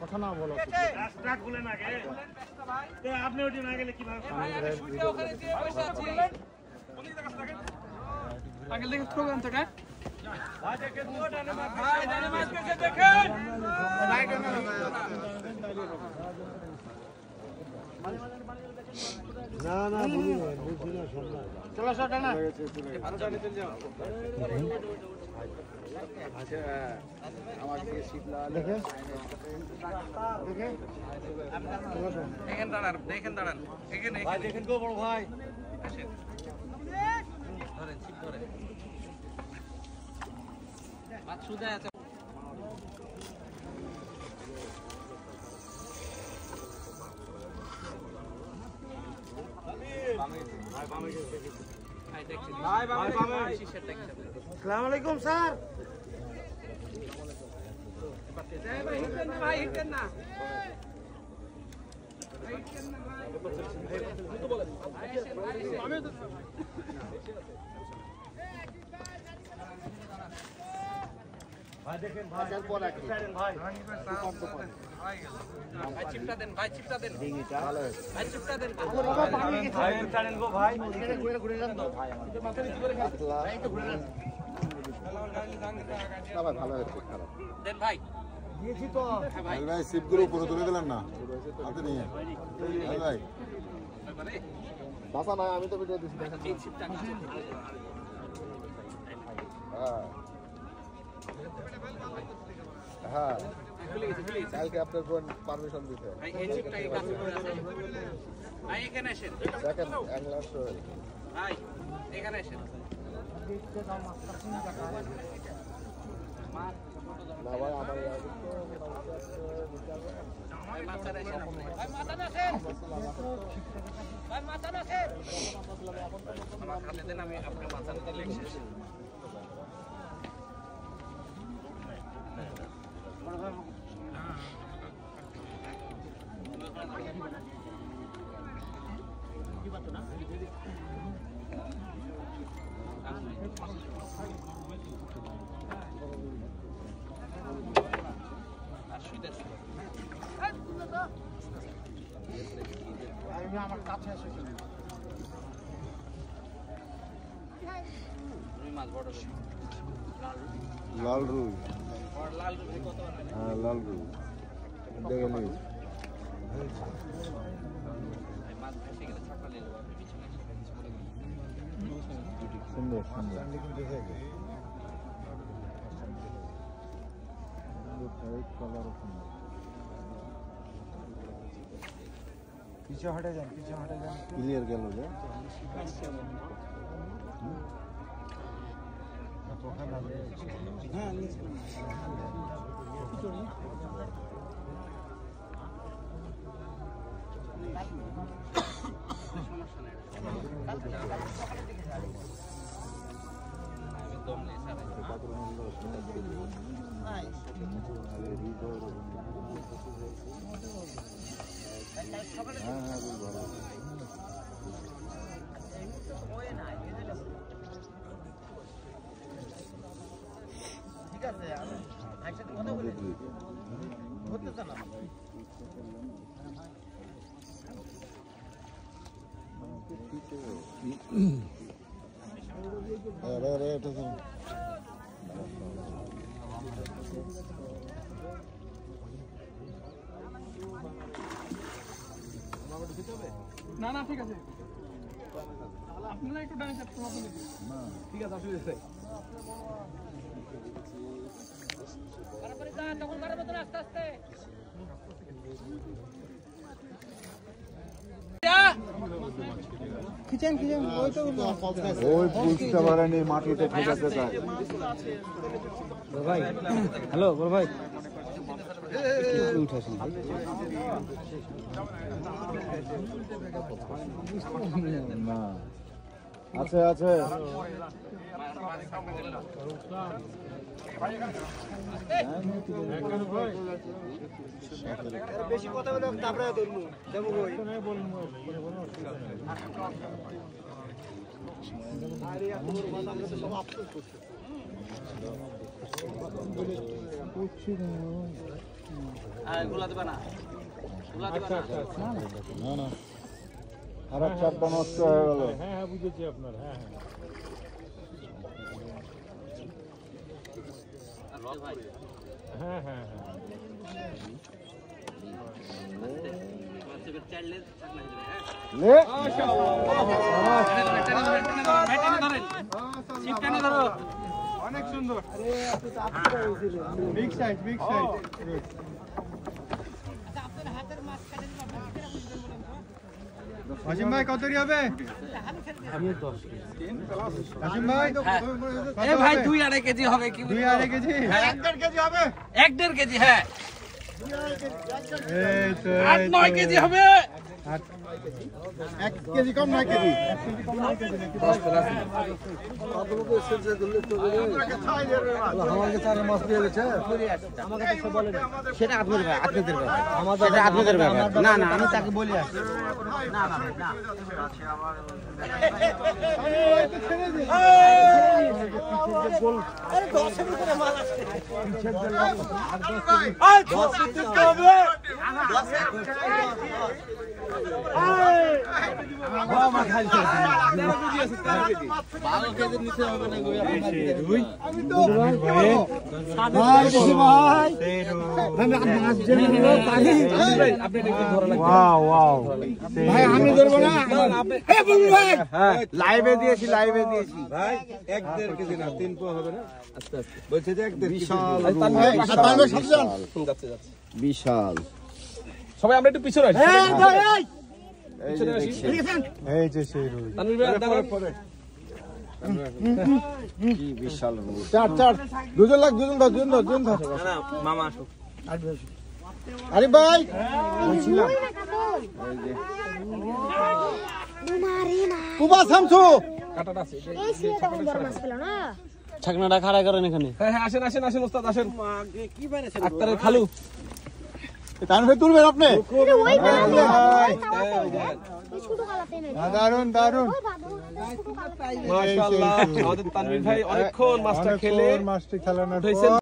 কথা না বলো আপনি ওটি না গেলে কিভাবে আগে দেখে প্রোগ্রাম থেকে না না বুঝি না চলো সরটা না আচ্ছা আমার থেকে শীতলাল দেখে দেখে দেখেন দাঁড়ান এখানে ভাই দেখেন গো বড় ভাই আসেন ধরেন ঠিক ধরে মাছ সুদা আছে আসসালামু আলাইকুম স্যার ভাই হিটেন না ভাই দেখেন ভাই পর রাখি ভাই ভাই চিপটা দেন ভাই চিপটা দেন ভালো ভাই চিপটা দেন ভাই ছাড়েন গো ভাই ঘুরে ঘুরে যান তো ভাই আমাদের মাথা নিচে করে ভাই একটু ঘুরে যান না ভাই ভালো হচ্ছে খারাপ দেন ভাই দিয়েছি তো ভাই ভাই সিপগুলো উপরে তুলে দিলেন না হাতে নিয়ে ভাই বাসা ভাই আমি তো ভিডিও দিছি দেখেন এই সিপটা হ্যাঁ হ্যাঁ কালকে আপনার বোন পারমিশন দিতে ভাই এই চিপটাকে কাছে করে আসেন ভাই এখানে আসেন দেখেন অ্যাংলার ভাই এখানে আসেন না ভাই আমার ভাই মাথা আসেন ভাই মাথা আসেন ভাই মাথা আসেন আমার হাতে দেন আমি আপনার মাথা নিতে লিখছি আমার কাছে আসে লাল রুই হ্যাঁ লাল রুই দেখে নিই সুন্দর সুন্দর কালার পিছে হটে যান ক্লিয়ার গেল যে ঠিক আছে একসাথে কথা বলি করতেছ না না না ঠিক আছে আপনারা একটু ডানে যান তোমার বলে না ঠিক আছে অসুবিধা নেই বরাবরই যা তখন মারার মত আস্তে আস্তে কিচেন ওই তো ওই পুষ্টা বারানি মাটিতে ঠেকাতে চায় ভাই হ্যালো বড় ভাই উঠাছেন না আছে আছে বেশি কথা বলে তারপরে ধরবো দেবো কই আরে এত বড় মাছ আমরা তো সব আফসোস করছি আর গোলা দেবা না গোলা দেবা না না আর চারটা নষ্ট হয়ে গেল হ্যাঁ হ্যাঁ বুঝেছি আপনার হ্যাঁ হ্যাঁ হ্যাঁ হ্যাঁ অনেক সুন্দর বিগ সাইজ হাসিম ভাই কত হবে হাসিম ভাই এ ভাই 2.5 কেজি হবে কি 2.5 কেজি 1.5 কেজি হবে 1.5 কেজি হ্যাঁ এই তো 8-9 কেজি হবে 1 কেজি কম 9 কেজি আমাকে চার মাছ দিয়ে গেছে আমাকে তো বলে সেটা আপনাদের ব্যাপার আমাদের আপনাদের ব্যাপার না না আমি তাকে বলি আসি না না না আছে আমার আরে 10 এর ভিতরে মাল আসছে আর 10 দিতে হবে লাইভে দিয়েছি ভাই 1.5 কেজি না 3 পোয়া হবে না আস্তে আস্তে বলছে যে 1.5 বিশাল সবাই আমরা একটু পিছনে আসি এই যে সেই রুই তানভীর ভাই দাঁড়ান কি বিশাল রুই চার দুজন ধর না মামা আসুক আরে ভাই বলছিলাম কুবা সামসু কাটাটা আছে ছাকনাটা খাড়া করেন এখানে। হ্যাঁ হ্যাঁ আসেন ওস্তাদ আসেন আক্তারের খালু তানভীর তুলবেন আপনি দারুন মাশাআল্লাহ আমাদের তানভীর ভাই অনেকক্ষণ মাছটা খেলে মাছটি খেলানোর উঠাইছেন।